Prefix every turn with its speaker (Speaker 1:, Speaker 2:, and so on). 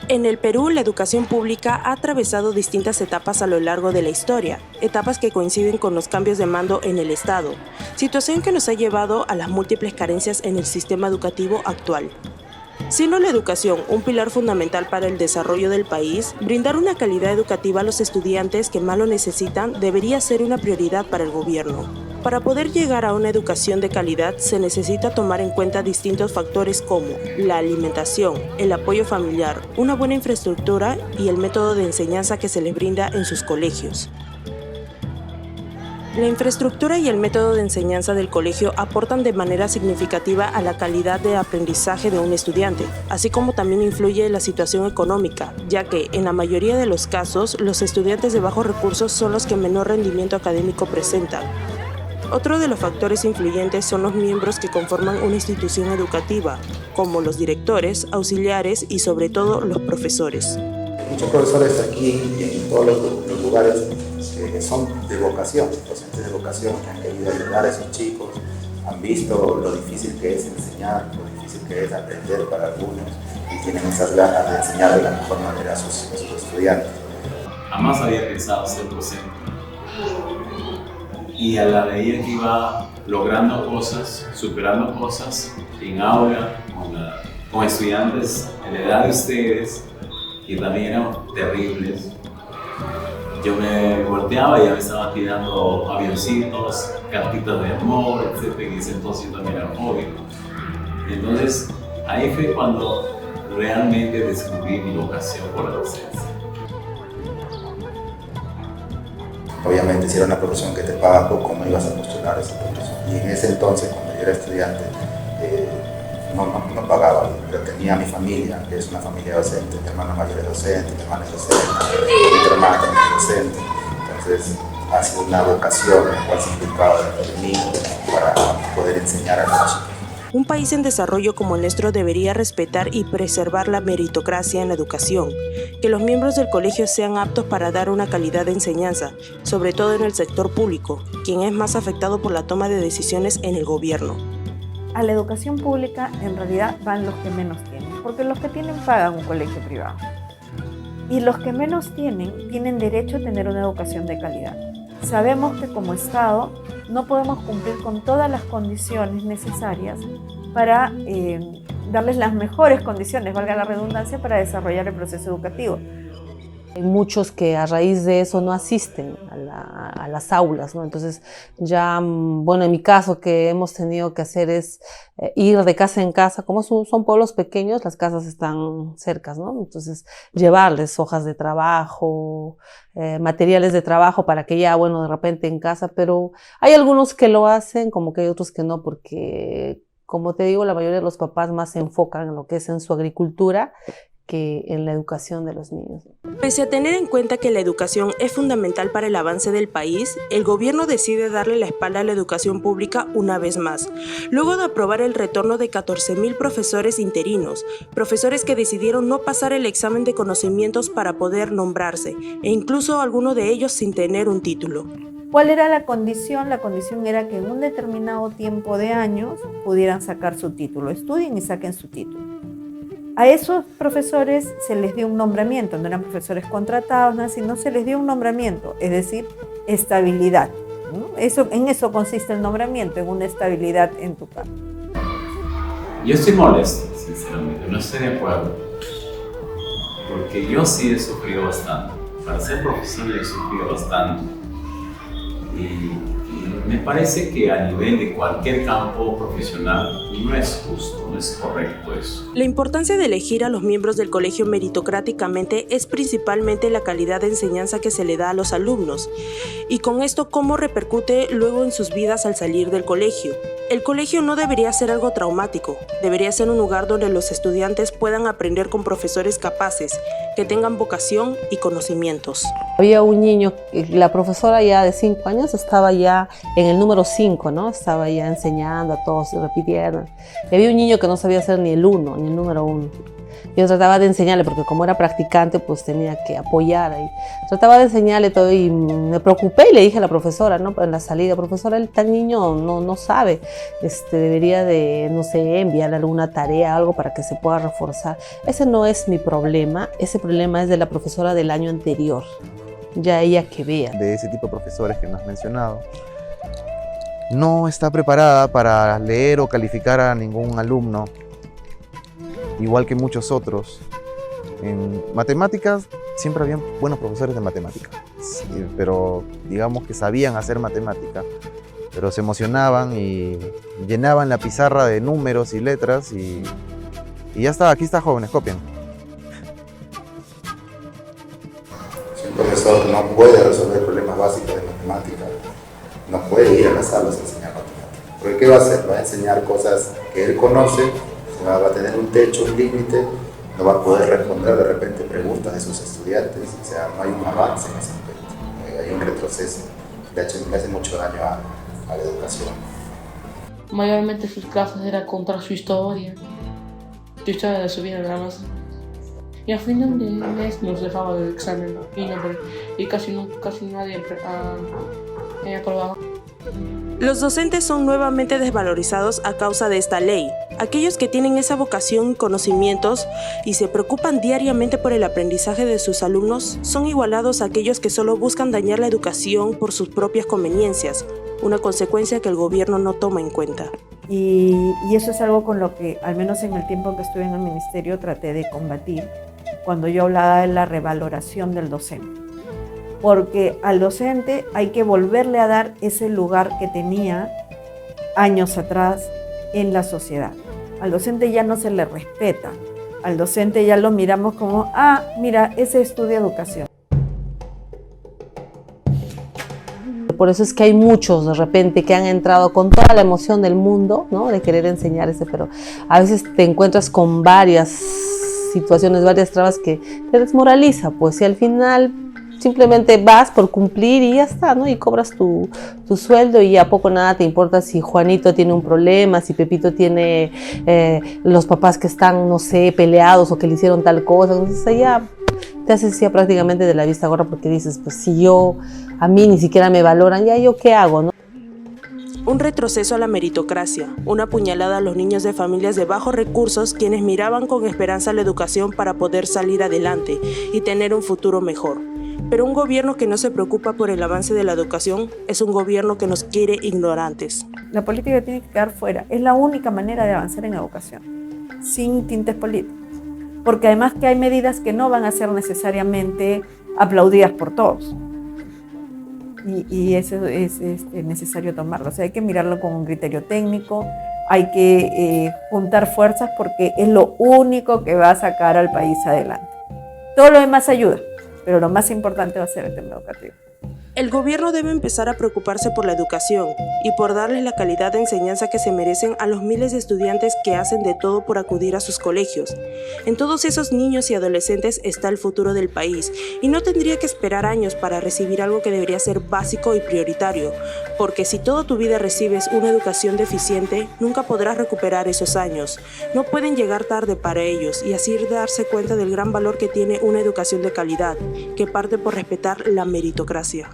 Speaker 1: En el Perú, la educación pública ha atravesado distintas etapas a lo largo de la historia, etapas que coinciden con los cambios de mando en el Estado, situación que nos ha llevado a las múltiples carencias en el sistema educativo actual. Siendo la educación un pilar fundamental para el desarrollo del país, brindar una calidad educativa a los estudiantes que más lo necesitan debería ser una prioridad para el gobierno. Para poder llegar a una educación de calidad se necesita tomar en cuenta distintos factores como la alimentación, el apoyo familiar, una buena infraestructura y el método de enseñanza que se les brinda en sus colegios. La infraestructura y el método de enseñanza del colegio aportan de manera significativa a la calidad de aprendizaje de un estudiante, así como también influye la situación económica, ya que, en la mayoría de los casos, los estudiantes de bajos recursos son los que menor rendimiento académico presentan. Otro de los factores influyentes son los miembros que conforman una institución educativa, como los directores, auxiliares y sobre todo los profesores.
Speaker 2: Muchos profesores aquí y en todos los lugares son de vocación, docentes de vocación que han querido ayudar a esos chicos, han visto lo difícil que es enseñar, lo difícil que es aprender para algunos y tienen esas ganas de enseñar de la mejor manera a sus estudiantes.
Speaker 3: Jamás había pensado ser docente y a la medida que iba logrando cosas, superando cosas en aula, con estudiantes en la edad de ustedes, que también eran terribles, yo me volteaba y ya me estaban tirando avioncitos, cartitas de amor, etc. Y ese entonces yo también era joven. Entonces, ahí fue cuando realmente descubrí mi vocación por la docencia.
Speaker 2: Obviamente, si era una profesión que te paga poco, ¿cómo ibas a postular esa profesión? Y en ese entonces, cuando yo era estudiante, no pagaba, pero tenía mi familia, que es una familia docente, mi hermano mayor es docente, mi hermana es docente, mi hermana también es docente. Entonces, ha sido una vocación la cual se ha implicado dentro de mí para poder enseñar a los chicos.
Speaker 1: Un país en desarrollo como el nuestro debería respetar y preservar la meritocracia en la educación, que los miembros del colegio sean aptos para dar una calidad de enseñanza, sobre todo en el sector público, quien es más afectado por la toma de decisiones en el gobierno.
Speaker 4: A la educación pública en realidad van los que menos tienen, porque los que tienen pagan un colegio privado. Y los que menos tienen derecho a tener una educación de calidad. Sabemos que como Estado no podemos cumplir con todas las condiciones necesarias para darles las mejores condiciones, valga la redundancia, para desarrollar el proceso educativo.
Speaker 5: Hay muchos que a raíz de eso no asisten a las aulas, ¿no? Entonces ya, bueno, en mi caso que hemos tenido que hacer es ir de casa en casa, como son pueblos pequeños, las casas están cercas, ¿no? Entonces llevarles hojas de trabajo, materiales de trabajo para que ya, bueno, de repente en casa, pero hay algunos que lo hacen, como que hay otros que no, porque como te digo, la mayoría de los papás más se enfocan en lo que es en su agricultura que en la educación de los niños.
Speaker 1: Pese a tener en cuenta que la educación es fundamental para el avance del país, el gobierno decide darle la espalda a la educación pública una vez más, luego de aprobar el retorno de 14.000 profesores interinos, profesores que decidieron no pasar el examen de conocimientos para poder nombrarse, e incluso algunos de ellos sin tener un título.
Speaker 4: ¿Cuál era la condición? La condición era que en un determinado tiempo de años pudieran sacar su título, estudien y saquen su título. A esos profesores se les dio un nombramiento, no eran profesores contratados, nada, sino se les dio un nombramiento, es decir, estabilidad, ¿no? En eso consiste el nombramiento, en una estabilidad en tu cargo.
Speaker 3: Yo estoy molesto, sinceramente, no estoy de acuerdo, porque yo sí he sufrido bastante. Para ser profesor yo he sufrido bastante y me parece que a nivel de cualquier campo profesional no es justo, no es correcto eso.
Speaker 1: La importancia de elegir a los miembros del colegio meritocráticamente es principalmente la calidad de enseñanza que se le da a los alumnos, y con esto cómo repercute luego en sus vidas al salir del colegio. El colegio no debería ser algo traumático, debería ser un lugar donde los estudiantes puedan aprender con profesores capaces, que tengan vocación y conocimientos.
Speaker 5: Había un niño, la profesora ya de 5 años estaba ya en el número 5, ¿no? Estaba ya enseñando a todos, repitiendo. Y había un niño que no sabía hacer ni el 1, ni el número 1. Yo trataba de enseñarle, porque como era practicante, pues tenía que apoyar ahí. Trataba de enseñarle todo y me preocupé y le dije a la profesora, ¿no? En la salida, profesora, el tal niño no sabe, debería de, no sé, enviarle alguna tarea, algo para que se pueda reforzar. Ese no es mi problema, ese problema es de la profesora del año anterior. Ya ella que vea.
Speaker 6: De ese tipo de profesores que nos has mencionado, no está preparada para leer o calificar a ningún alumno, igual que muchos otros. En matemáticas siempre habían buenos profesores de matemáticas, sí, pero digamos que sabían hacer matemática, pero se emocionaban y llenaban la pizarra de números y letras y ya está, aquí está, jóvenes, copian.
Speaker 2: Si un profesor no puede resolver problemas básicos de matemática, no puede ir a las aulas a enseñar matemática. Porque ¿qué va a hacer? Va a enseñar cosas que él conoce, va a tener un techo, un límite, no va a poder responder de repente preguntas de sus estudiantes, o sea, no hay un avance en ese aspecto, hay un retroceso, le hace mucho daño a la educación.
Speaker 7: Mayormente sus clases eran contra su historia de su vida nada más. Y a final de mes nos dejaba el examen y casi nadie aprobaba.
Speaker 1: Los docentes son nuevamente desvalorizados a causa de esta ley. Aquellos que tienen esa vocación y conocimientos y se preocupan diariamente por el aprendizaje de sus alumnos son igualados a aquellos que solo buscan dañar la educación por sus propias conveniencias, una consecuencia que el gobierno no toma en cuenta.
Speaker 4: Y eso es algo con lo que, al menos en el tiempo que estuve en el ministerio, traté de combatir cuando yo hablaba de la revaloración del docente. Porque al docente hay que volverle a dar ese lugar que tenía años atrás en la sociedad. Al docente ya no se le respeta, al docente ya lo miramos como, mira, ese estudia educación.
Speaker 5: Por eso es que hay muchos de repente que han entrado con toda la emoción del mundo, ¿no? De querer enseñar pero a veces te encuentras con varias situaciones, varias trabas que te desmoraliza, pues, y al final simplemente vas por cumplir y ya está, ¿no? Y cobras tu sueldo y a poco nada te importa si Juanito tiene un problema, si Pepito tiene los papás que están, no sé, peleados o que le hicieron tal cosa. Entonces ya te haces ya prácticamente de la vista gorda porque dices, pues si a mí ni siquiera me valoran, ya yo qué hago, ¿no?
Speaker 1: Un retroceso a la meritocracia, una puñalada a los niños de familias de bajos recursos quienes miraban con esperanza la educación para poder salir adelante y tener un futuro mejor. Pero un gobierno que no se preocupa por el avance de la educación es un gobierno que nos quiere ignorantes.
Speaker 4: La política tiene que quedar fuera. Es la única manera de avanzar en educación, sin tintes políticos. Porque además que hay medidas que no van a ser necesariamente aplaudidas por todos. Y eso es necesario tomarlo. O sea, hay que mirarlo con un criterio técnico, hay que juntar fuerzas porque es lo único que va a sacar al país adelante. Todo lo demás ayuda, pero lo más importante va a ser el tema educativo.
Speaker 1: El gobierno debe empezar a preocuparse por la educación y por darles la calidad de enseñanza que se merecen a los miles de estudiantes que hacen de todo por acudir a sus colegios. En todos esos niños y adolescentes está el futuro del país y no tendría que esperar años para recibir algo que debería ser básico y prioritario, porque si toda tu vida recibes una educación deficiente, nunca podrás recuperar esos años. No pueden llegar tarde para ellos y así darse cuenta del gran valor que tiene una educación de calidad, que parte por respetar la meritocracia.